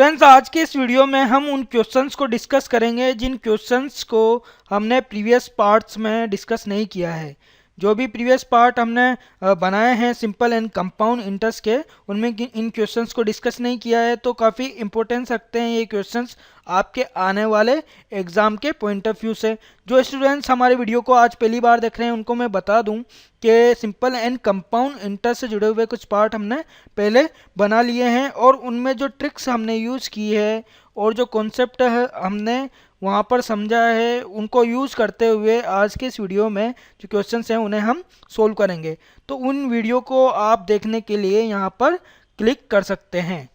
Friends, आज के इस वीडियो में हम उन क्वेश्चंस को डिस्कस करेंगे जिन क्वेश्चंस को हमने प्रीवियस पार्ट्स में डिस्कस नहीं किया है। जो भी प्रीवियस पार्ट हमने बनाए हैं सिंपल एंड कंपाउंड इंटरेस्ट के, उनमें इन क्वेश्चंस को डिस्कस नहीं किया है, तो काफ़ी इंपॉर्टेंस रखते हैं ये क्वेश्चंस आपके आने वाले एग्ज़ाम के पॉइंट ऑफ व्यू से। जो स्टूडेंट्स हमारे वीडियो को आज पहली बार देख रहे हैं उनको मैं बता दूं कि सिंपल एंड कंपाउंड इंटरेस्ट से जुड़े हुए कुछ पार्ट हमने पहले बना लिए हैं और उनमें जो ट्रिक्स हमने यूज़ की है और जो कॉन्सेप्ट है हमने वहाँ पर समझा है, उनको यूज़ करते हुए आज के इस वीडियो में जो क्वेश्चंस हैं उन्हें हम सोल्व करेंगे। तो उन वीडियो को आप देखने के लिए यहाँ पर क्लिक कर सकते हैं।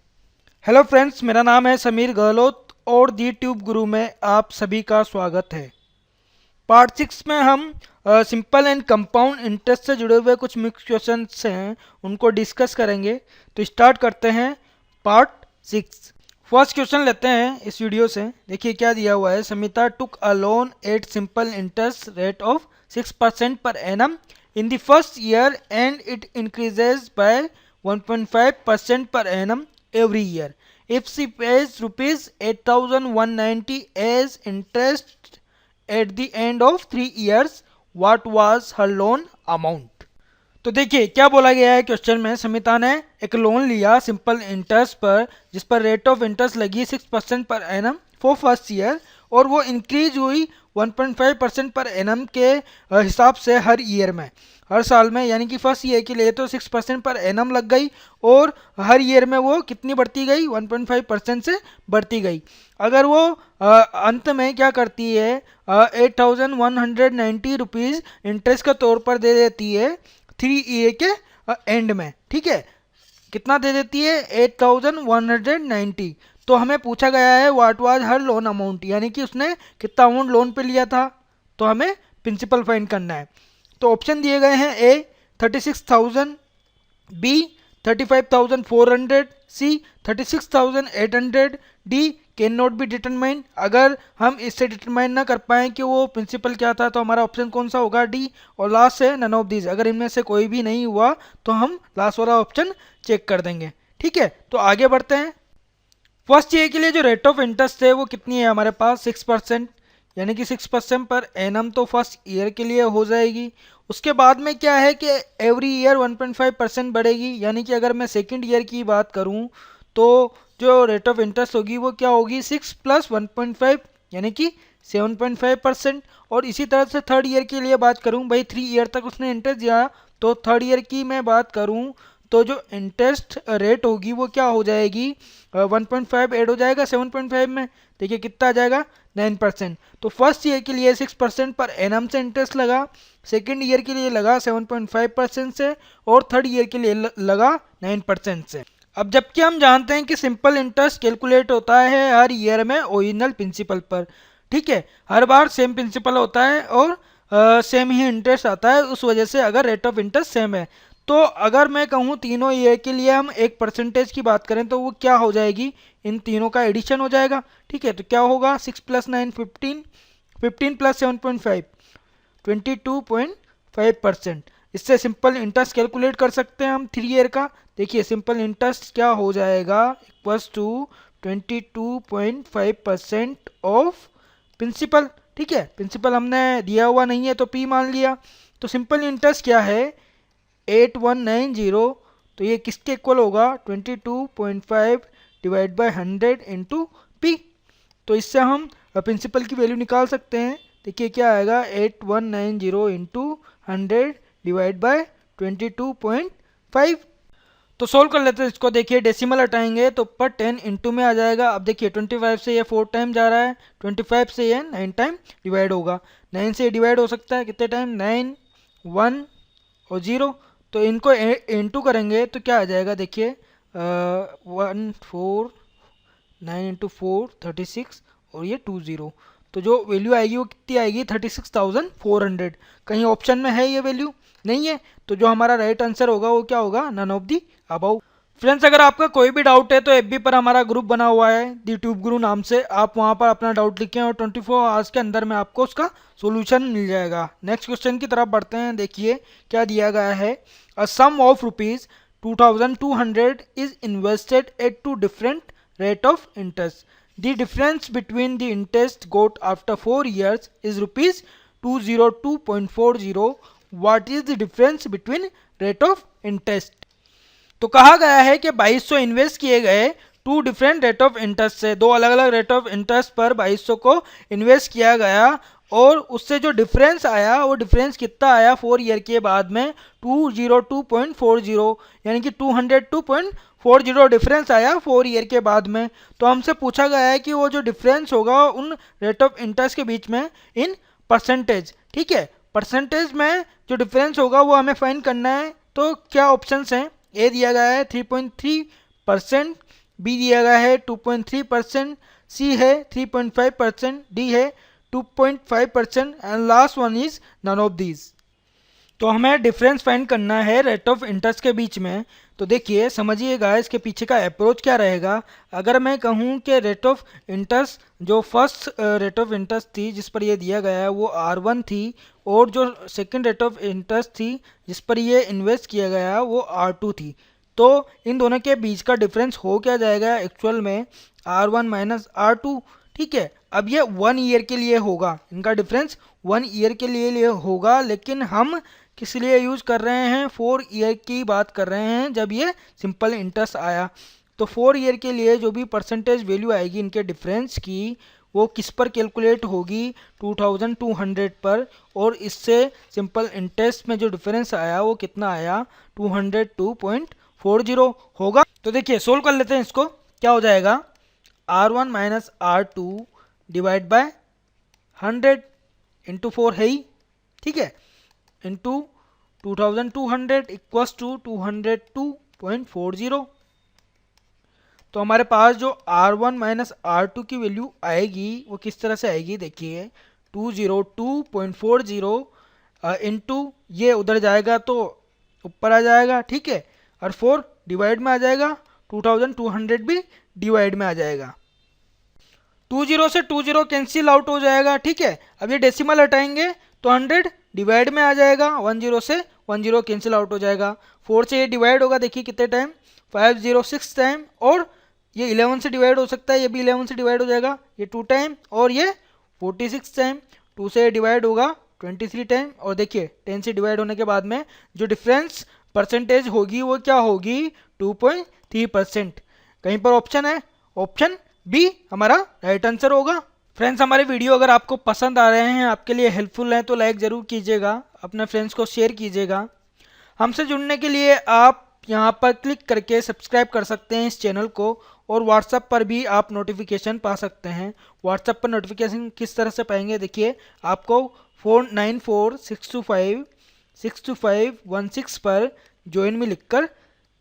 हेलो फ्रेंड्स, मेरा नाम है समीर गहलोत और दी ट्यूब गुरु में आप सभी का स्वागत है। पार्ट 6 में हम सिंपल एंड कंपाउंड इंटरेस्ट से जुड़े हुए कुछ मिक्स क्वेश्चंस हैं उनको डिस्कस करेंगे। तो स्टार्ट करते हैं पार्ट 6। फर्स्ट क्वेश्चन लेते हैं इस वीडियो से। देखिए क्या दिया हुआ है। Samita took a loan at simple interest rate of 6% per annum in the first year and it increases by 1.5% per annum every year. If she pays rupees 8,190 as interest at the end of 3 years, what was her loan amount? तो देखिए क्या बोला गया है question में। समिता ने एक loan लिया सिंपल इंटरेस्ट पर जिस पर रेट ऑफ इंटरेस्ट लगी 6% per annum for first year और वो इंक्रीज हुई 1.5% पर एनम के हिसाब से हर ईयर में, हर साल में। यानी कि फर्स्ट ईयर के लिए तो 6% पर एनम लग गई और हर ईयर में वो कितनी बढ़ती गई, 1.5% से बढ़ती गई। अगर वो अंत में क्या करती है, 8,190 रुपीज़ इंटरेस्ट के तौर पर दे देती है 3 ईयर के एंड में। ठीक है, कितना दे देती है, 8,190। तो हमें पूछा गया है what was her loan amount, यानी कि उसने कितना अमाउंट लोन पे लिया था, तो हमें प्रिंसिपल फाइंड करना है। तो ऑप्शन दिए गए हैं A 36,000, B 35,400, C 36,800, D can not be determine. अगर हम इससे डिटरमाइन ना कर पाएँ कि वो प्रिंसिपल क्या था तो हमारा ऑप्शन कौन सा होगा, डी। और लास्ट है नन ऑफ दीज। अगर इनमें से कोई भी नहीं हुआ तो हम लास्ट वाला ऑप्शन चेक कर देंगे। ठीक है, तो आगे बढ़ते हैं। फर्स्ट ईयर के लिए जो रेट ऑफ इंटरेस्ट है वो कितनी है हमारे पास, 6%। यानी कि 6% पर एनम तो फर्स्ट ईयर के लिए हो जाएगी। उसके बाद में क्या है कि एवरी ईयर 1.5% बढ़ेगी। यानी कि अगर मैं सेकेंड ईयर की बात करूं तो जो रेट ऑफ इंटरेस्ट होगी वो क्या होगी, 6 + 1.5 यानी कि 7.5%। और इसी तरह से थर्ड ईयर के लिए बात करूं, भाई 3 ईयर तक उसने इंटरेस्ट दिया, तो थर्ड ईयर की मैं बात करूं तो जो इंटरेस्ट रेट होगी वो क्या हो जाएगी, 1.5 ऐड हो जाएगा 7.5 में। देखिए कितना आ जाएगा, 9%। तो फर्स्ट ईयर के लिए 6% पर एनम से इंटरेस्ट लगा, सेकेंड ईयर के लिए लगा 7.5% से और थर्ड ईयर के लिए लगा 9% से। अब जबकि हम जानते हैं कि सिंपल इंटरेस्ट कैलकुलेट होता है हर ईयर में ओरिजिनल प्रिंसिपल पर। ठीक है, हर बार सेम प्रिंसिपल होता है और सेम ही इंटरेस्ट आता है, उस वजह से अगर रेट ऑफ इंटरेस्ट सेम है। तो अगर मैं कहूँ तीनों ईयर के लिए हम एक परसेंटेज की बात करें तो वो क्या हो जाएगी, इन तीनों का एडिशन हो जाएगा। ठीक है, तो क्या होगा, 6 + 9 15, 15 + 7.5 22.5%। इससे सिंपल इंटरेस्ट कैलकुलेट कर सकते हैं हम 3 ईयर का। देखिए सिंपल इंटरेस्ट क्या हो जाएगा, इक्वल्स टू 22.5% ऑफ प्रिंसिपल। ठीक है, प्रिंसिपल हमने दिया हुआ नहीं है तो पी मान लिया। तो सिंपल इंटरेस्ट क्या है, 8190। तो ये किसके इक्वल होगा, 22.5 डिवाइड बाय 100 इंटू पी। तो इससे हम प्रिंसिपल की वैल्यू निकाल सकते हैं। देखिए क्या आएगा, 8190 इंटू 100 डिवाइड बाय 22.5। तो सोल्व कर लेते हैं इसको। देखिए डेसिमल हटाएंगे तो पर 10 इंटू में आ जाएगा। अब देखिए 25 से ये 4 टाइम जा रहा है, 25 से ये 9 टाइम डिवाइड होगा। 9 से डिवाइड हो सकता है कितने टाइम, 9 1 और 0। तो इनको इंटू करेंगे तो क्या आ जाएगा, देखिए 9 इंटू 4 36 और ये 20। तो जो वैल्यू आएगी वो कितनी आएगी, 36,400। कहीं ऑप्शन में है ये वैल्यू, नहीं है। तो जो हमारा राइट आंसर होगा वो क्या होगा, none of the above. Friends, अगर आपका कोई भी डाउट है तो एफबी पर हमारा ग्रुप बना हुआ है दी ट्यूब गुरु नाम से, आप वहां पर अपना डाउट लिखें और 24 आवर्स के अंदर में आपको उसका सोल्यूशन मिल जाएगा। नेक्स्ट क्वेश्चन की तरफ बढ़ते हैं। देखिए क्या दिया गया है, a sum of rupees 2,200 is invested at 2 different rate of interest. The difference between the interest got after 4 years is rupees 202.40. What is the difference between rate of interest? तो कहा गया है कि 2200 इन्वेस्ट किए गए two different rate of interest से, दो अलग अलग रेट ऑफ इंटरेस्ट पर 2200 को इन्वेस्ट किया गया और उससे जो डिफरेंस आया वो डिफरेंस कितना आया 4 ईयर के बाद में 202.40, यानी कि 202.40 डिफरेंस आया 4 ईयर के बाद में। तो हमसे पूछा गया है कि वो जो डिफरेंस होगा उन रेट ऑफ इंटरेस्ट के बीच में इन परसेंटेज, ठीक है। परसेंटेज में जो डिफरेंस होगा वो हमें फाइंड करना है। तो क्या ऑप्शंस हैं? ए दिया गया है 3.3%, बी दिया गया है 2.3%, सी है 3.5%, डी है 2.5% and last one is none of these. तो हमें डिफरेंस फाइंड करना है रेट ऑफ इंटरेस्ट के बीच में। तो देखिए समझिएगा इसके पीछे का अप्रोच क्या रहेगा। अगर मैं कहूँ कि रेट ऑफ इंटरेस्ट जो फर्स्ट रेट ऑफ इंटरेस्ट थी जिस पर ये दिया गया है वो R1 थी और जो सेकंड रेट ऑफ इंटरेस्ट थी जिस पर ये इन्वेस्ट किया गया वो R2 थी, तो इन दोनों के बीच का डिफरेंस हो क्या जाएगा एक्चुअल में R1 माइनस R2, ठीक है। अब ये 1 ईयर के लिए होगा, इनका डिफरेंस 1 ईयर के लिए होगा, लेकिन हम किस लिए यूज कर रहे हैं 4 ईयर की बात कर रहे हैं जब ये सिंपल इंटरेस्ट आया। तो 4 ईयर के लिए जो भी परसेंटेज वैल्यू आएगी इनके डिफरेंस की वो किस पर कैलकुलेट होगी 2200 पर, और इससे सिंपल इंटरेस्ट में जो डिफरेंस आया वो कितना आया 202.40 होगा। तो देखिए सोल्व कर लेते हैं इसको। क्या हो जाएगा R1 minus R2 divide by 100 into 4 है ही, ठीक है, इंटू 2200 इक्वल्स टू 202.40। तो हमारे पास जो R1 माइनस R2 की वैल्यू आएगी वो किस तरह से आएगी, देखिए 202.40 इंटू ये उधर जाएगा तो ऊपर आ जाएगा, ठीक है, और 4 डिवाइड में आ जाएगा, 2200 भी डिवाइड में आ जाएगा। 20 से 20 कैंसिल आउट हो जाएगा, ठीक है। अब ये डेसिमल हटाएंगे तो 100 डिवाइड में आ जाएगा, 10 से 10 कैंसिल आउट हो जाएगा। 4 से ये डिवाइड होगा, देखिए कितने टाइम 506 टाइम, और ये 11 से डिवाइड हो सकता है, ये भी 11 से डिवाइड हो जाएगा, ये 2 टाइम, और ये 46 टाइम। 2 से डिवाइड होगा 23 टाइम, और देखिए 10 से डिवाइड होने के बाद में जो डिफरेंस परसेंटेज होगी वो क्या होगी 2.3%। कहीं पर ऑप्शन है, ऑप्शन बी हमारा राइट आंसर होगा। फ्रेंड्स हमारे वीडियो अगर आपको पसंद आ रहे हैं, आपके लिए हेल्पफुल हैं, तो लाइक ज़रूर कीजिएगा, अपने फ्रेंड्स को शेयर कीजिएगा। हमसे जुड़ने के लिए आप यहाँ पर क्लिक करके सब्सक्राइब कर सकते हैं इस चैनल को, और व्हाट्सएप पर भी आप नोटिफिकेशन पा सकते हैं। व्हाट्सएप पर नोटिफिकेशन किस तरह से पाएंगे, देखिए आपको 494625 पर ज्वाइन में लिखकर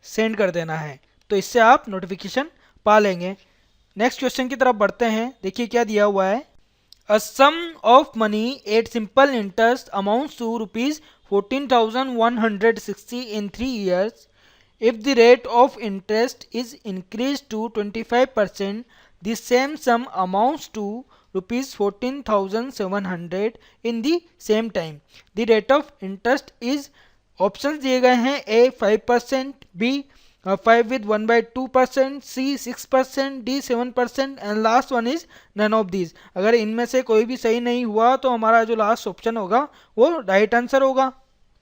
सेंड कर देना है, तो इससे आप नोटिफिकेशन पा लेंगे। नेक्स्ट क्वेश्चन की तरफ बढ़ते हैं। देखिए क्या दिया हुआ है, a sum of money at simple interest amounts to rupees 14,160 in 3 years. If the rate of interest is increased to 25%, the same sum amounts to rupees 14,700 in the same time. The rate of interest is, options दिए गए हैं, A 5%, B 5 with 1/2%, C 6%, D 7% and last one is none of these. अगर इनमें से कोई भी सही नहीं हुआ तो हमारा जो लास्ट ऑप्शन होगा वो राइट आंसर होगा।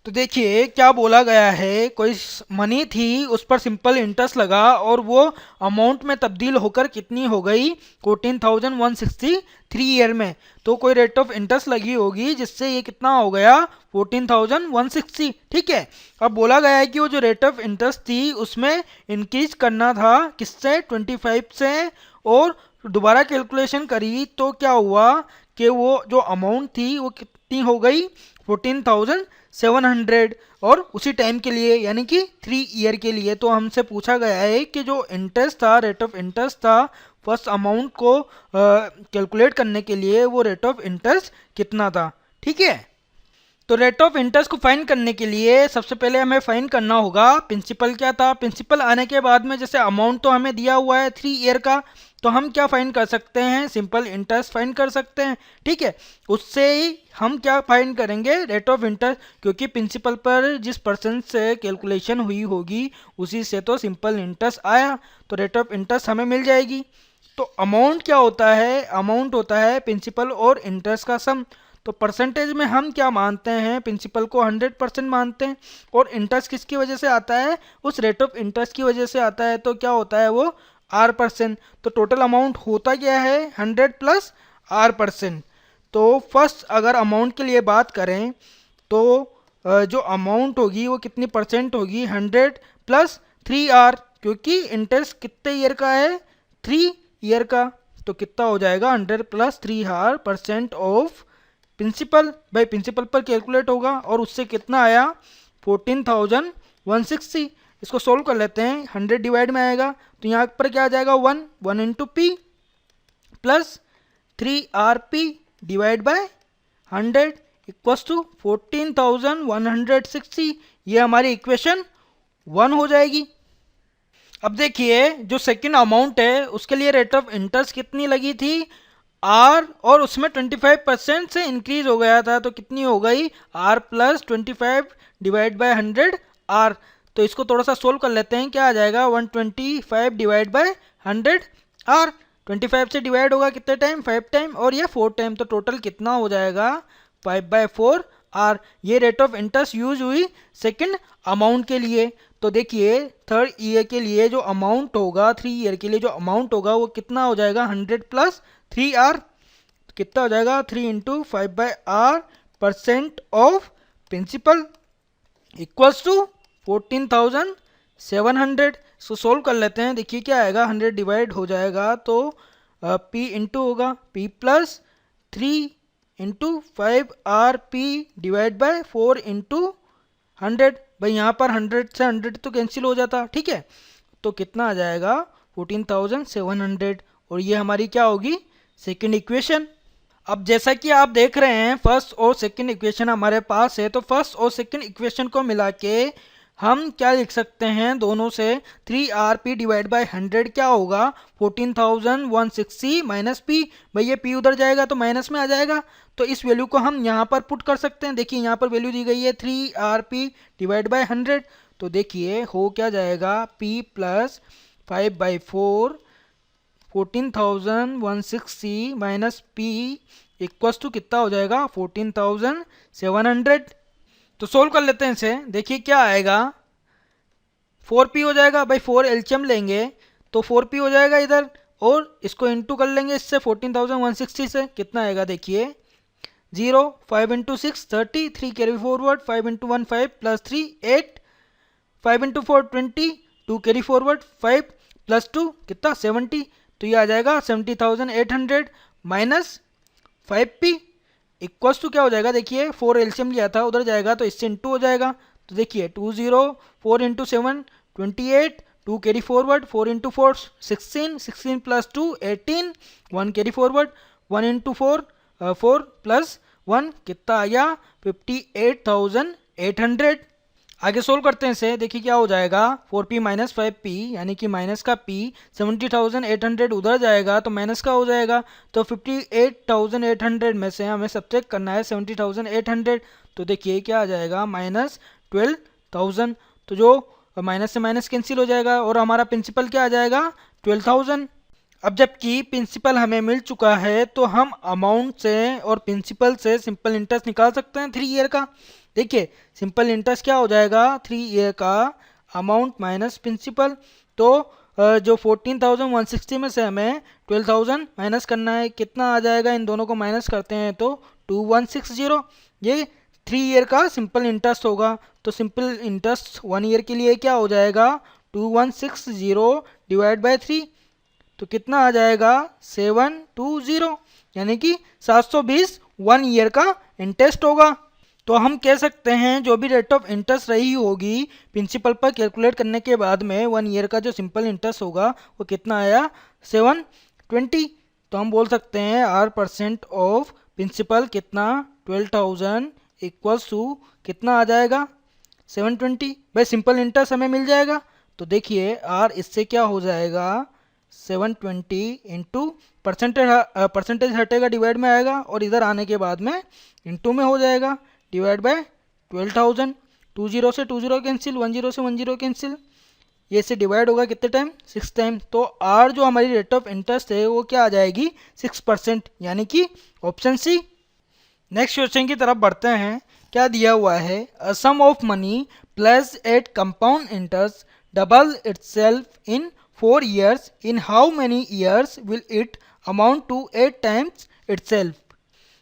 तो देखिए क्या बोला गया है, कोई मनी थी उस पर सिंपल इंटरेस्ट लगा और वो अमाउंट में तब्दील होकर कितनी हो गई 14,160 3 ईयर में। तो कोई रेट ऑफ इंटरेस्ट लगी होगी जिससे ये कितना हो गया 14,160, ठीक है। अब बोला गया है कि वो जो रेट ऑफ इंटरेस्ट थी उसमें इंक्रीज करना था किससे 25 से, और दोबारा कैलकुलेशन करी तो क्या हुआ कि वो जो अमाउंट थी वो कितनी हो गई 14,700, और उसी टाइम के लिए यानी कि 3 ईयर के लिए। तो हमसे पूछा गया है कि जो इंटरेस्ट था, रेट ऑफ इंटरेस्ट था फर्स्ट अमाउंट को कैलकुलेट करने के लिए, वो रेट ऑफ इंटरेस्ट कितना था, ठीक है। तो रेट ऑफ इंटरेस्ट को फाइंड करने के लिए सबसे पहले हमें फाइंड करना होगा प्रिंसिपल क्या था। प्रिंसिपल आने के बाद में जैसे अमाउंट तो हमें दिया हुआ है 3 ईयर का, तो हम क्या फाइंड कर सकते हैं, सिंपल इंटरेस्ट फाइंड कर सकते हैं। ठीक है, उससे ही हम क्या फाइंड करेंगे, रेट ऑफ इंटरेस्ट, क्योंकि प्रिंसिपल पर जिस परसेंट से कैलकुलेशन हुई होगी उसी से तो सिंपल इंटरेस्ट आया, तो रेट ऑफ इंटरेस्ट हमें मिल जाएगी। तो अमाउंट क्या होता है, अमाउंट होता है प्रिंसिपल और इंटरेस्ट का सम। तो परसेंटेज में हम क्या मानते हैं, प्रिंसिपल को 100% मानते हैं, और इंटरेस्ट किसकी वजह से आता है, उस रेट ऑफ इंटरेस्ट की वजह से आता है। तो क्या होता है वो R%। तो टोटल अमाउंट होता क्या है 100 प्लस R%। तो फर्स्ट अगर अमाउंट के लिए बात करें तो जो अमाउंट होगी वो कितनी परसेंट होगी, 100 प्लस 3R, क्योंकि इंटरेस्ट कितने ईयर का है, 3 ईयर का। तो कितना हो जाएगा 100 प्लस 3R% ऑफ प्रिंसिपल, भाई प्रिंसिपल पर कैलकुलेट होगा, और उससे कितना आया 14,160। इसको सोल्व कर लेते हैं, 100 डिवाइड में आएगा तो यहाँ पर क्या आ जाएगा 1 into P plus 3RP divide by 100 equals to 14,160। ये हमारी इक्वेशन 1 हो जाएगी। अब देखिए जो सेकंड अमाउंट है उसके लिए रेट ऑफ इंटरेस्ट कितनी लगी थी, R, और उसमें 25% से इंक्रीज हो गया था, तो कितनी हो गई R plus 25 divide by 100 R। तो इसको थोड़ा सा सोल्व कर लेते हैं, क्या आ जाएगा 125 डिवाइड बाय 100 R। 25 से डिवाइड होगा कितने टाइम, 5 टाइम, और ये 4 टाइम, तो टोटल कितना हो जाएगा 5/4 R। ये रेट ऑफ इंटरेस्ट यूज हुई सेकंड अमाउंट के लिए। तो देखिए थर्ड ईयर के लिए जो अमाउंट होगा, 3 ईयर के लिए जो अमाउंट होगा वो कितना हो जाएगा 100 प्लस 3R, कितना हो जाएगा 3 into 5/R% of principal equals to 14,700। इसको सोल्व कर लेते हैं, देखिए क्या आएगा, 100 डिवाइड हो जाएगा तो P इंटू होगा P plus 3 into 5RP divide by 4 into 100। भाई यहाँ पर 100 से 100 तो कैंसिल हो जाता, ठीक है, तो कितना आ जाएगा 14,700, और ये हमारी क्या होगी सेकंड इक्वेशन। अब जैसा कि आप देख रहे हैं फर्स्ट और सेकंड इक्वेशन हमारे पास है, तो फर्स्ट और सेकंड इक्वेशन को मिला के हम क्या लिख सकते हैं, दोनों से 3RP डिवाइड बाय 100 क्या होगा 14,160 माइनस P। भाई ये P उधर जाएगा तो माइनस में आ जाएगा, तो इस वैल्यू को हम यहाँ पर पुट कर सकते हैं। देखिए यहाँ पर वैल्यू दी गई है 3RP डिवाइड बाय 100, तो देखिए हो क्या जाएगा P plus 5/4 14,160 minus P equals to कितना हो जाएगा 14,700। तो सोल्व कर लेते हैं इसे, देखिए क्या आएगा 4P हो जाएगा, भाई 4 एलसीएम लेंगे तो 4P हो जाएगा इधर, और इसको इंटू कर लेंगे इससे 14,160 से, कितना आएगा देखिए 0, 5 into 6 30, 3 carry forward, 5 into 1 5 plus 3 8, 5 into 4 20, 2 carry forward, 5 plus 2 कितना 70, तो ये आ जाएगा 70,800 माइनस 5P इक्वल्स टू क्या हो जाएगा, देखिए 4 एलसीएम लिया था उधर जाएगा तो इससे इंटू हो जाएगा, तो देखिए 20, 4 into 7 28, 2 carry forward, 4 into 4 16, 16 plus 2 18, 1 carry forward, 1 into 4 4 plus 1 कितना आ गया 58,800। आगे सोल्व करते हैं इसे, देखिए क्या हो जाएगा 4P माइनस 5P यानी कि माइनस का P, 70,800 उधर जाएगा तो माइनस का हो जाएगा, तो 58,800 में से हमें सब्ट्रैक्ट करना है 70,800, तो देखिए क्या आ जाएगा माइनस 12,000। तो जो माइनस से माइनस कैंसिल हो जाएगा और हमारा प्रिंसिपल क्या आ जाएगा 12,000। अब जबकि प्रिंसिपल हमें मिल चुका है तो हम अमाउंट से और प्रिंसिपल से सिंपल इंटरेस्ट निकाल सकते हैं 3 ईयर का। देखिए सिंपल इंटरेस्ट क्या हो जाएगा 3 ईयर का अमाउंट माइनस प्रिंसिपल, तो जो 14,160 में से हमें 12,000 माइनस करना है, कितना आ जाएगा, इन दोनों को माइनस करते हैं तो 2160। ये 3 ईयर का सिंपल इंटरेस्ट होगा, तो सिंपल इंटरेस्ट 1 ईयर के लिए क्या हो जाएगा 2160 डिवाइड बाय 3, तो कितना आ जाएगा 720, यानी कि 720 1 ईयर का इंटरेस्ट होगा। तो हम कह सकते हैं जो भी रेट ऑफ इंटरेस्ट रही होगी प्रिंसिपल पर कैलकुलेट करने के बाद में 1 ईयर का जो सिंपल इंटरेस्ट होगा वो कितना आया 720। तो हम बोल सकते हैं R% ऑफ प्रिंसिपल कितना 12,000 इक्वल्स टू कितना आ जाएगा 720। भाई सिंपल इंटरेस्ट हमें मिल जाएगा। तो देखिए आर इससे क्या हो जाएगा 720 इंटू परसेंटेज हटेगा डिवाइड में आएगा और इधर आने के बाद में इंटू में हो जाएगा डिवाइड बाय 12,000। 20 से 20 कैंसिल, 10 से 10 कैंसिल, ये से डिवाइड होगा कितने टाइम 6 टाइम। तो आर जो हमारी रेट ऑफ इंटरेस्ट है वो क्या आ जाएगी 6%, यानी कि ऑप्शन सी। नेक्स्ट क्वेश्चन की तरफ बढ़ते हैं। क्या दिया हुआ है a sum of money placed at compound interest double itself in 4 years, in how many years will it amount to 8 times itself.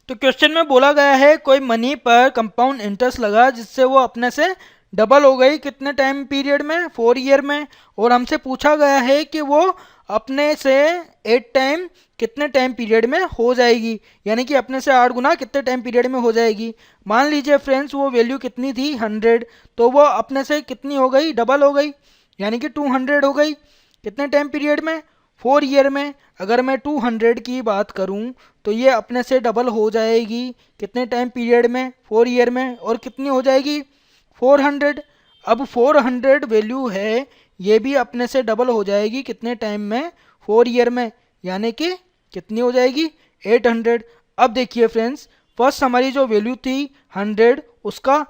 तो क्वेश्चन में बोला गया है कोई मनी पर कंपाउंड इंटरेस्ट लगा जिससे वो अपने से डबल हो गई कितने टाइम पीरियड में 4 ईयर में, और हमसे पूछा गया है कि वो अपने से 8 टाइम कितने टाइम पीरियड में हो जाएगी, यानी कि अपने से 8 गुना कितने टाइम पीरियड में हो जाएगी। मान लीजिए फ्रेंड्स वो वैल्यू कितनी थी 100, तो वो अपने से कितनी हो गई डबल हो गई, यानी कि 200 हो गई कितने टाइम पीरियड में 4 ईयर में। अगर मैं 200 की बात करूं तो ये अपने से डबल हो जाएगी कितने टाइम पीरियड में 4 ईयर में, और कितनी हो जाएगी 400। अब 400 वैल्यू है ये भी अपने से डबल हो जाएगी कितने टाइम में 4 ईयर में, यानी कि कितनी हो जाएगी 800। अब देखिए फ्रेंड्स फर्स्ट हमारी जो वैल्यू थी 100 उसका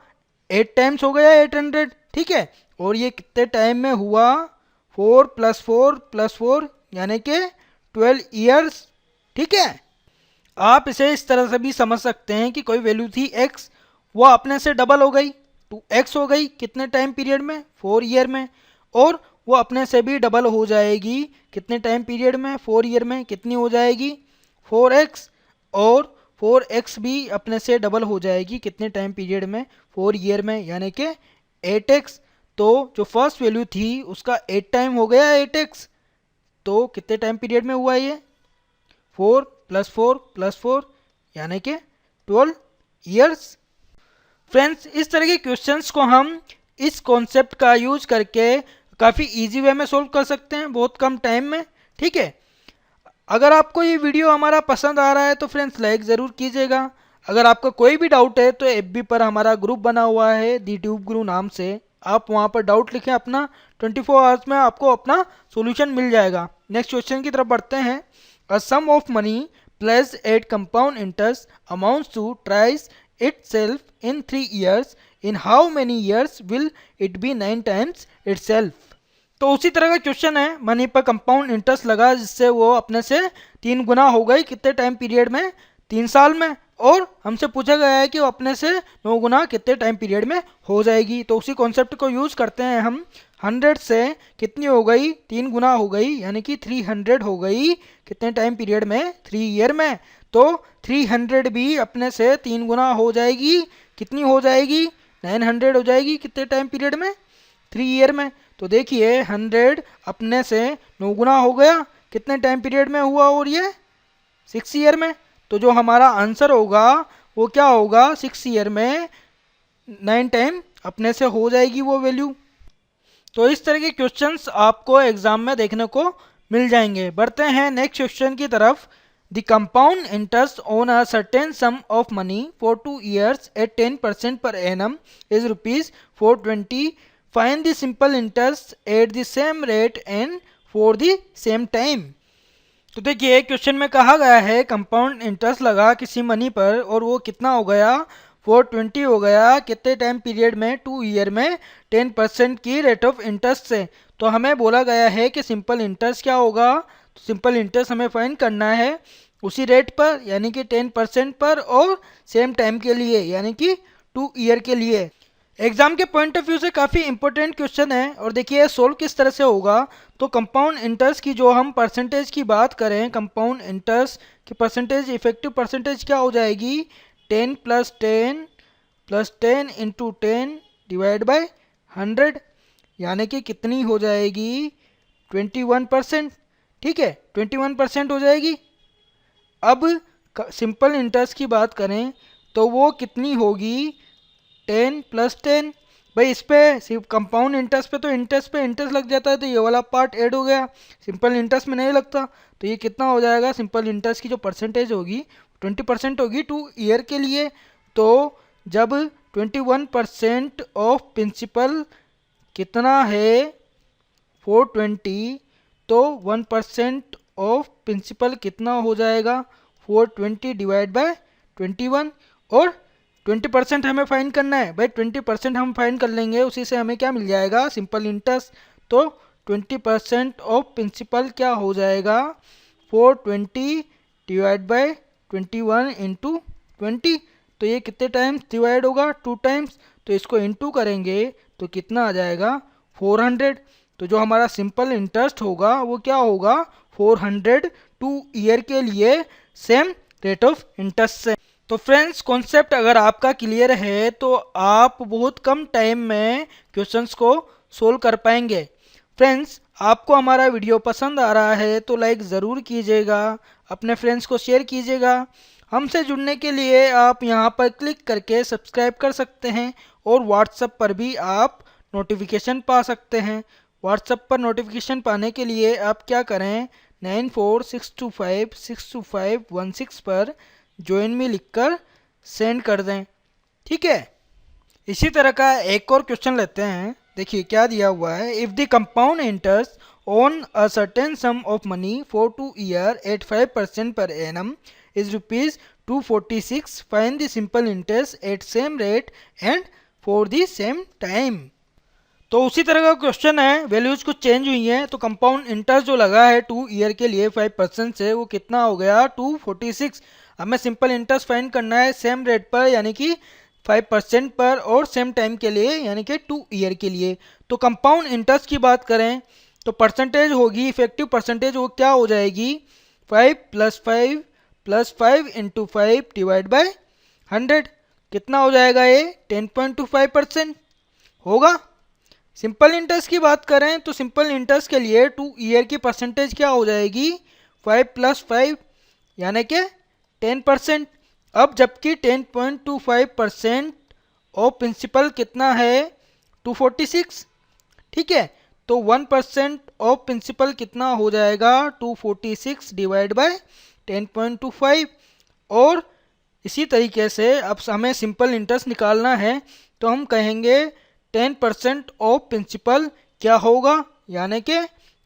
8 टाइम्स हो गया 800, ठीक है, और ये कितने टाइम में हुआ 4 + 4 + 4 यानी कि 12 ईयर्स, ठीक है। आप इसे इस तरह से भी समझ सकते हैं कि कोई वैल्यू थी x, वो अपने से डबल हो गई 2x हो गई कितने टाइम पीरियड में 4 ईयर में, और वो अपने से भी डबल हो जाएगी कितने टाइम पीरियड में 4 ईयर में, कितनी हो जाएगी 4x, और 4x भी अपने से डबल हो जाएगी कितने टाइम पीरियड में 4 ईयर में, यानी कि 8x। तो जो फर्स्ट वैल्यू थी उसका 8 टाइम हो गया 8x, तो कितने टाइम पीरियड में हुआ ये 4 + 4 + 4 यानी कि 12 ईयर्स। फ्रेंड्स इस तरह के क्वेश्चंस को हम इस कॉन्सेप्ट का यूज करके काफ़ी इजी वे में सोल्व कर सकते हैं बहुत कम टाइम में, ठीक है। अगर आपको ये वीडियो हमारा पसंद आ रहा है तो फ्रेंड्स लाइक ज़रूर कीजिएगा। अगर आपका कोई भी डाउट है तो एफबी पर हमारा ग्रुप बना हुआ है दी ट्यूब गुरु नाम से, आप वहाँ पर डाउट लिखें अपना, 24 आवर्स में आपको अपना सोल्यूशन मिल जाएगा। नेक्स्ट क्वेश्चन की तरफ बढ़ते हैं। A sum of money placed at compound interest amounts to thrice itself in 3 years, in how many years will it be 9 times itself। तो उसी तरह का क्वेश्चन है, मनी पर कंपाउंड इंटरेस्ट लगा जिससे वो अपने से 3 गुना हो गई कितने टाइम पीरियड में 3 साल में, और हमसे पूछा गया है कि वो अपने से 9 गुना कितने टाइम पीरियड में हो जाएगी। तो उसी कॉन्सेप्ट को यूज़ करते हैं हम। 100 से कितनी हो गई 3 गुना हो गई, यानी कि 300 हो गई कितने टाइम पीरियड में 3 ईयर में। तो 300 भी अपने से 3 गुना हो जाएगी, कितनी हो जाएगी 900 हो जाएगी कितने टाइम पीरियड में 3 ईयर में। तो देखिए 100 अपने से 9 गुना हो गया कितने टाइम पीरियड में हुआ, और ये 6 ईयर में। तो जो हमारा आंसर होगा वो क्या होगा 6 ईयर में 9 टाइम अपने से हो जाएगी वो वैल्यू। तो इस तरह के क्वेश्चंस आपको एग्जाम में देखने को मिल जाएंगे। बढ़ते हैं नेक्स्ट क्वेश्चन की तरफ। The compound interest on a certain sum of money for 2 years at 10% per annum is rupees 420. Find the simple interest at the same rate and for the same time। तो देखिए question में कहा गया है compound interest लगा किसी money पर और वो कितना हो गया 420 हो गया कितने टाइम पीरियड में 2 ईयर में 10% की रेट ऑफ इंटरेस्ट से। तो हमें बोला गया है कि सिंपल इंटरेस्ट क्या होगा, तो सिंपल इंटरेस्ट हमें फाइंड करना है उसी रेट पर यानी कि 10% पर और सेम टाइम के लिए यानी कि 2 ईयर के लिए। एग्जाम के पॉइंट ऑफ व्यू से काफ़ी इंपॉर्टेंट क्वेश्चन है। और देखिए सोल्व किस तरह से होगा, तो कंपाउंड इंटरेस्ट की जो हम परसेंटेज की बात करें, कंपाउंड इंटरेस्ट की परसेंटेज इफेक्टिव परसेंटेज क्या हो जाएगी 10 + 10 + 10 × 10 डिवाइड बाय 100 यानी कि कितनी हो जाएगी 21%, ठीक है 21% हो जाएगी। अब सिंपल इंटरेस्ट की बात करें तो वो कितनी होगी 10 + 10। भाई इस पे सिर्फ कंपाउंड इंटरेस्ट पे तो इंटरेस्ट पे इंटरेस्ट लग जाता है, तो ये वाला पार्ट ऐड हो गया, सिंपल इंटरेस्ट में नहीं लगता। तो ये कितना हो जाएगा, सिंपल इंटरेस्ट की जो परसेंटेज होगी 20% होगी 2 ईयर के लिए। तो जब 21% ऑफ प्रिंसिपल कितना है 420, तो 1% ऑफ प्रिंसिपल कितना हो जाएगा 420 डिवाइड बाय 21। और 20% हमें फाइंड करना है भाई, 20% हम फाइंड कर लेंगे, उसी से हमें क्या मिल जाएगा सिंपल इंटरेस्ट। तो 20% ऑफ प्रिंसिपल क्या हो जाएगा 420 डिवाइड बाय 21 इंटू 20। तो ये कितने टाइम्स डिवाइड होगा 2 टाइम्स, तो इसको इंटू करेंगे तो कितना आ जाएगा 400। तो जो हमारा सिंपल इंटरेस्ट होगा वो क्या होगा 400 2 ईयर के लिए सेम रेट ऑफ इंटरेस्ट से। तो फ्रेंड्स कॉन्सेप्ट अगर आपका क्लियर है तो आप बहुत कम टाइम में क्वेश्चंस को सोल्व कर पाएंगे। फ्रेंड्स आपको हमारा वीडियो पसंद आ रहा है तो लाइक ज़रूर कीजिएगा, अपने फ्रेंड्स को शेयर कीजिएगा। हमसे जुड़ने के लिए आप यहाँ पर क्लिक करके सब्सक्राइब कर सकते हैं और व्हाट्सएप पर भी आप नोटिफिकेशन पा सकते हैं। व्हाट्सएप पर नोटिफिकेशन पाने के लिए आप क्या करें 9462562516 पर ज्वाइन मी लिखकर सेंड कर दें, ठीक है। इसी तरह का एक और क्वेश्चन लेते हैं। देखिए क्या दिया हुआ है, if the compound interest on a certain sum of money for 2 year at 5% per annum is ₹246, find the simple interest at same rate and for the same time. तो उसी तरह का क्वेश्चन है, वैल्यूज कुछ चेंज हुई हैं, तो compound interest जो लगा है 2 ईयर के लिए 5% से वो कितना हो गया 246। हमें सिंपल इंटरेस्ट फाइंड करना है सेम रेट पर यानी कि 5% पर और सेम टाइम के लिए यानी कि 2 ईयर के लिए। तो कंपाउंड इंटरेस्ट की बात करें तो परसेंटेज होगी, इफेक्टिव परसेंटेज वो क्या हो जाएगी 5 + 5 इंटू 5 डिवाइड बाय 100। कितना हो जाएगा ये 10.25% होगा। सिंपल इंटरेस्ट की बात करें तो सिंपल इंटरेस्ट के लिए 2 ईयर की परसेंटेज क्या हो जाएगी 5 + 5 यानी कि 10%। अब जबकि 10.25% ऑफ प्रिंसिपल कितना है 246, ठीक है। तो 1% ऑफ प्रिंसिपल कितना हो जाएगा 246 डिवाइड बाय 10.25। और इसी तरीके से अब हमें सिंपल इंटरेस्ट निकालना है तो हम कहेंगे 10% ऑफ प्रिंसिपल क्या होगा यानी कि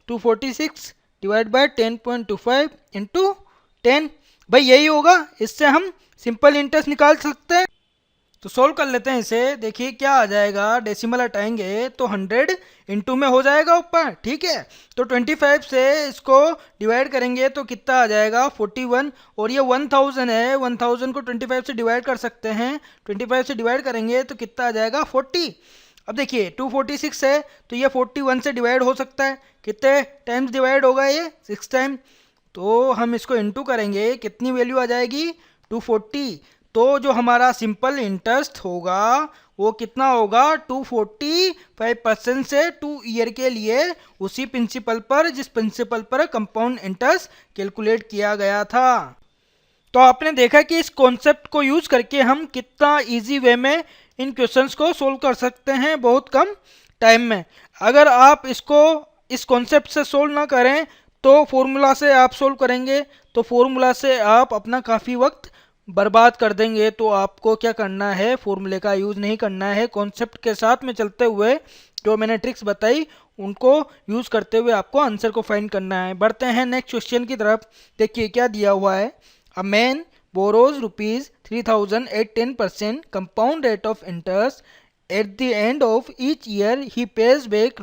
246 डिवाइड बाय 10.25 इंटू 10। भाई यही होगा, इससे हम सिंपल इंटरेस्ट निकाल सकते हैं। तो सोल्व कर लेते हैं इसे। देखिए क्या आ जाएगा, डेसिमल हटाएंगे तो 100 इंटू में हो जाएगा ऊपर, ठीक है। तो 25 से इसको डिवाइड करेंगे तो कितना आ जाएगा 41। और ये 1000 है, 1000 को 25 से डिवाइड कर सकते हैं, 25 से डिवाइड करेंगे तो कितना आ जाएगा 40। अब देखिए 246 है तो ये 41 से डिवाइड हो सकता है, कितने टाइम्स डिवाइड होगा ये 6 टाइम। तो हम इसको इंटू करेंगे, कितनी वैल्यू आ जाएगी 240। तो जो हमारा सिंपल इंटरेस्ट होगा वो कितना होगा 245% से 2 ईयर के लिए उसी प्रिंसिपल पर जिस प्रिंसिपल पर कंपाउंड इंटरेस्ट कैलकुलेट किया गया था। तो आपने देखा कि इस कॉन्सेप्ट को यूज करके हम कितना इजी वे में इन क्वेश्चंस को सोल्व कर सकते हैं बहुत कम टाइम में। अगर आप इसको इस कॉन्सेप्ट से सोल्व ना करें तो फॉर्मूला से आप सोल्व करेंगे तो फॉर्मूला से आप अपना काफ़ी वक्त बर्बाद कर देंगे। तो आपको क्या करना है, फॉर्मूले का यूज़ नहीं करना है, कॉन्सेप्ट के साथ में चलते हुए जो मैंने ट्रिक्स बताई उनको यूज़ करते हुए आपको आंसर को फाइंड करना है। बढ़ते हैं नेक्स्ट क्वेश्चन की तरफ। देखिए क्या दिया हुआ है, a man borrows ₹3000 at 10% compound rate of interest. At the end of each year, he pays back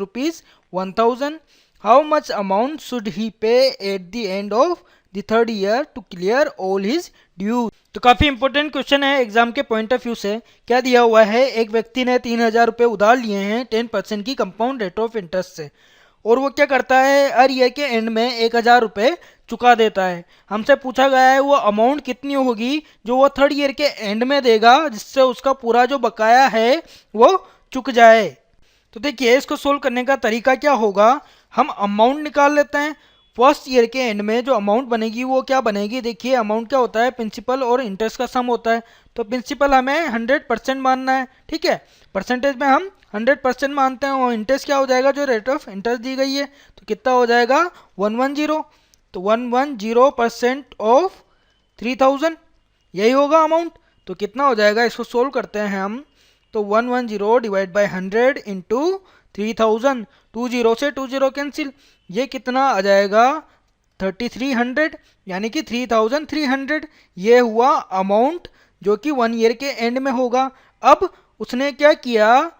₹1000. How much amount should he pay at the end of the third year to clear all his dues? तो काफ़ी important question है exam के point of view से। क्या दिया हुआ है, एक व्यक्ति ने 3000 रुपये उधार लिए हैं 10% की कंपाउंड रेट ऑफ इंटरेस्ट से, और वो क्या करता है हर ईयर के एंड में 1000 रुपये चुका देता है। हमसे पूछा गया है वो अमाउंट कितनी होगी जो वो थर्ड ईयर के एंड में देगा जिससे उसका पूरा जो बकाया है वो चुक जाए। तो देखिए इसको सोल्व करने का तरीका क्या होगा, हम अमाउंट निकाल लेते हैं। फर्स्ट ईयर के एंड में जो अमाउंट बनेगी वो क्या बनेगी, देखिए अमाउंट क्या होता है प्रिंसिपल और इंटरेस्ट का सम होता है। तो प्रिंसिपल हमें 100% मानना है, ठीक है, परसेंटेज में हम 100% मानते हैं। और इंटरेस्ट क्या हो जाएगा, जो रेट ऑफ इंटरेस्ट दी गई है तो कितना हो जाएगा 110। तो 110% ऑफ 3000 यही होगा अमाउंट। तो कितना हो जाएगा, इसको सोल्व करते हैं हम। तो 110 डिवाइड बाई 100 इंटू 3000, 20 से 20 कैंसिल, ये कितना आ जाएगा 3300, यानी कि 3300। ये हुआ अमाउंट जो कि 1 ईयर के एंड में होगा। अब उसने क्या किया,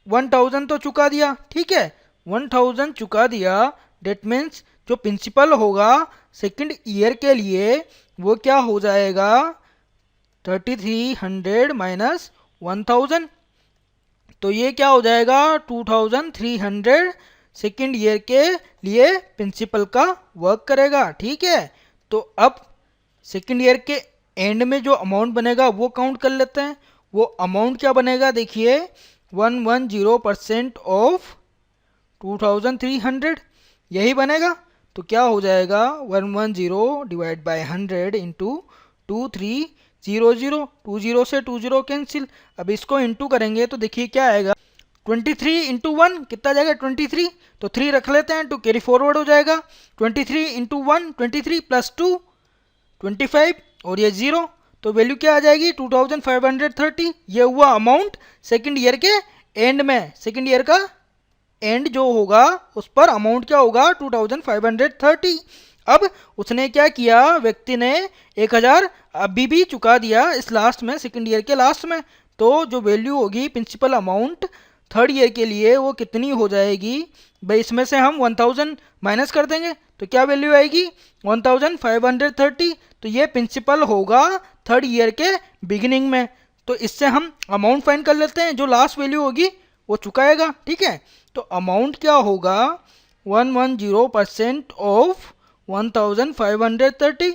1000 तो चुका दिया, ठीक है, 1000 चुका दिया। डेट मीन्स जो प्रिंसिपल होगा सेकंड ईयर के लिए वो क्या हो जाएगा, 3300 माइनस 1000, तो ये क्या हो जाएगा 2300 सेकेंड ईयर के लिए प्रिंसिपल का वर्क करेगा, ठीक है। तो अब सेकेंड ईयर के एंड में जो अमाउंट बनेगा वो काउंट कर लेते हैं। वो अमाउंट क्या बनेगा, देखिए 110% ऑफ 2300, यही बनेगा। तो क्या हो जाएगा 110 डिवाइड बाई 100 इंटू 2300, 20 से 20 कैंसिल। अब इसको इंटू करेंगे तो देखिए क्या आएगा, 23 इंटू 1 कितना जाएगा 23, तो 3 रख लेते हैं तो कैरी फॉरवर्ड हो जाएगा। 23 इंटू 1 23 प्लस 2 25 और ये 0, तो वैल्यू क्या आ जाएगी 2530। ये हुआ अमाउंट सेकंड ईयर के एंड में। सेकंड ईयर का एंड जो होगा उस पर अमाउंट क्या होगा 2530। अब उसने क्या किया, व्यक्ति ने 1000 अभी भी चुका दिया इस लास्ट में, सेकंड ईयर के लास्ट में। तो जो वैल्यू होगी प्रिंसिपल अमाउंट थर्ड ईयर के लिए वो कितनी हो जाएगी भाई, इसमें से हम 1000 माइनस कर देंगे तो क्या वैल्यू आएगी 1530। तो ये प्रिंसिपल होगा थर्ड ईयर के बिगिनिंग में। तो इससे हम अमाउंट फाइंड कर लेते हैं, जो लास्ट वैल्यू होगी वो चुकाएगा, ठीक है। तो अमाउंट क्या होगा 110% ऑफ 1530।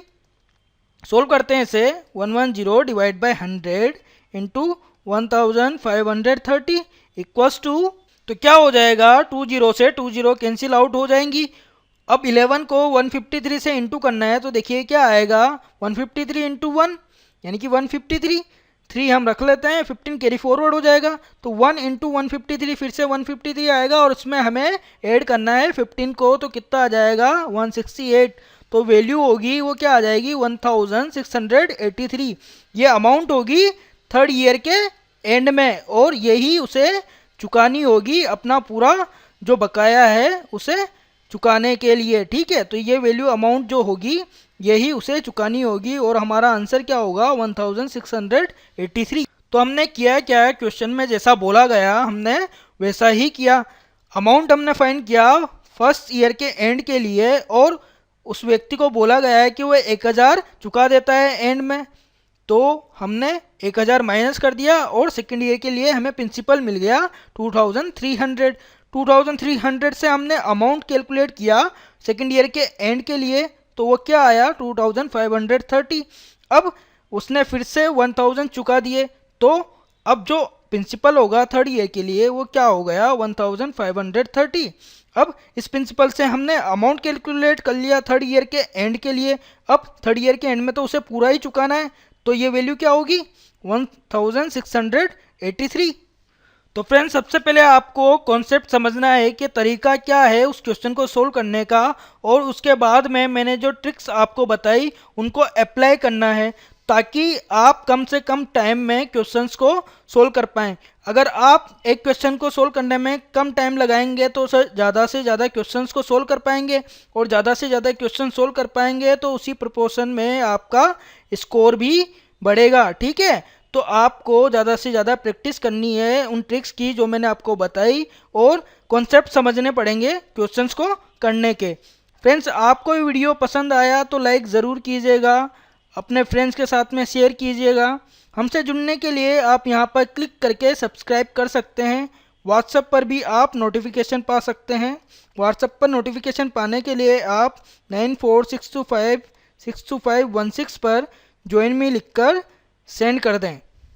सोल्व करते हैं इसे, 110 divide by 100 into 1530 equals to, तो क्या हो जाएगा 20 से 20 कैंसिल आउट हो जाएंगी। अब 11 को 153 से इंटू करना है तो देखिए क्या आएगा 153 इंटू 1 यानी कि 153, 3 हम रख लेते हैं, 15 कैरी फॉरवर्ड हो जाएगा। तो 1 इंटू 153 फिर से 153 आएगा और उसमें हमें ऐड करना है 15 को, तो कितना आ जाएगा 168। तो वैल्यू होगी वो क्या आ जाएगी 1683। ये अमाउंट होगी थर्ड ईयर के एंड में और यही उसे चुकानी होगी, अपना पूरा जो बकाया है उसे चुकाने के लिए, ठीक है। तो ये वैल्यू अमाउंट जो होगी यही उसे चुकानी होगी और हमारा आंसर क्या होगा 1683। तो हमने किया क्या, क्वेश्चन में जैसा बोला गया हमने वैसा ही किया। अमाउंट हमने फाइंड किया फर्स्ट ईयर के एंड के लिए और उस व्यक्ति को बोला गया है कि वो 1000 चुका देता है एंड में, तो हमने 1000 माइनस कर दिया और सेकेंड ईयर के लिए हमें प्रिंसिपल मिल गया 2300। 2300 से हमने अमाउंट कैलकुलेट किया सेकेंड ईयर के एंड के लिए, तो वो क्या आया 2530। अब उसने फिर से 1000 चुका दिए, तो अब जो प्रिंसिपल होगा थर्ड ईयर के लिए वो क्या हो गया 1530। अब इस प्रिंसिपल से हमने अमाउंट कैलकुलेट कर लिया थर्ड ईयर के एंड के लिए। अब थर्ड ईयर के एंड में तो उसे पूरा ही चुकाना है, तो ये वैल्यू क्या होगी 1683। तो फ्रेंड्स सबसे पहले आपको कॉन्सेप्ट समझना है कि तरीका क्या है उस क्वेश्चन को सोल्व करने का, और उसके बाद में मैंने जो ट्रिक्स आपको बताई उनको अप्लाई करना है ताकि आप कम से कम टाइम में क्वेश्चंस को सोल्व कर पाएँ। अगर आप एक क्वेश्चन को सोल्व करने में कम टाइम लगाएंगे तो ज़्यादा से ज़्यादा क्वेश्चंस को सोल्व कर पाएंगे, और ज़्यादा से ज़्यादा क्वेश्चन सोल्व कर पाएंगे तो उसी प्रोपोर्शन में आपका स्कोर भी बढ़ेगा, ठीक है। तो आपको ज़्यादा से ज़्यादा प्रैक्टिस करनी है उन ट्रिक्स की जो मैंने आपको बताई, और कॉन्सेप्ट समझने पड़ेंगे क्वेश्चंस को करने के। फ्रेंड्स आपको ये वीडियो पसंद आया तो लाइक ज़रूर कीजिएगा, अपने फ्रेंड्स के साथ में शेयर कीजिएगा। हमसे जुड़ने के लिए आप यहाँ पर क्लिक करके सब्सक्राइब कर सकते हैं। व्हाट्सएप पर भी आप नोटिफिकेशन पा सकते हैं। व्हाट्सएप पर नोटिफिकेशन पाने के लिए आप 9462562516 पर ज्वाइन मी लिखकर सेंड कर दें।